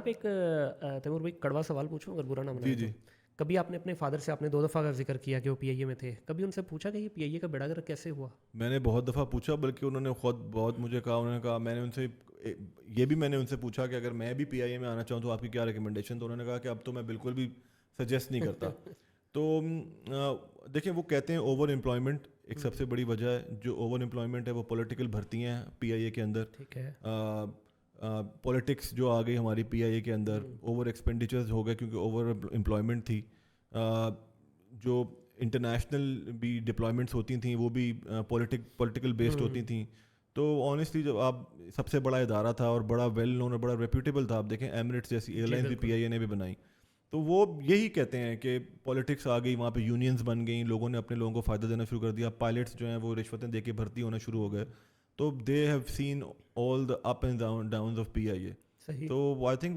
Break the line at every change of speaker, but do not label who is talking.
यहाँ पे एक तैमूर भाई कड़वा सवाल पूछूं अगर बुरा ना
जी
मनाए
जी।
तो। कभी आपने अपने फादर से, आपने 2 दफ़ा का जिक्र किया कि वो पीआईए में थे, कभी उनसे पूछा कि ये पीआईए का बेड़ा गर्क कैसे हुआ?
मैंने बहुत दफ़ा पूछा, बल्कि उन्होंने खुद बहुत मुझे कहा, उन्होंने कहा, मैंने उनसे ये भी मैंने उनसे पूछा कि अगर मैं भी पीआईए में आना चाहूँ तो आपकी क्या रिकमेंडेशन, तो उन्होंने कहा कि अब तो मैं बिल्कुल भी सजेस्ट नहीं करता। तो देखिए, वो कहते हैं ओवर एम्प्लॉयमेंट एक सबसे बड़ी वजह है। जो ओवर एम्प्लॉयमेंट है वो पॉलिटिकल भर्तियाँ हैं पीआईए के अंदर।
ठीक है।
पॉलिटिक्स जो आ गई हमारी पीआईए के अंदर, ओवर एक्सपेंडिचर्स हो गए क्योंकि ओवर एम्प्लॉयमेंट थी। जो इंटरनेशनल भी डिप्लॉयमेंट्स होती थी वो भी पॉलिटिकल बेस्ड होती थी। तो ऑनेस्टली जब आप, सबसे बड़ा इदारा था और बड़ा वेल नोन और बड़ा रेप्यूटेबल था, आप देखें एमिरेट्स जैसी एयरलाइंस भी पीआईए ने भी बनाई, तो वो यही कहते हैं कि पॉलिटिक्स आ गई, वहाँ पे यूनियंस बन गई, लोगों ने अपने लोगों को फ़ायदा देना शुरू कर दिया, पायलट्स जो हैं वो रिश्वतें दे के भर्ती होना शुरू हो गए। तो they have seen all the up and downs of PIA.
सही।
तो आई थिंक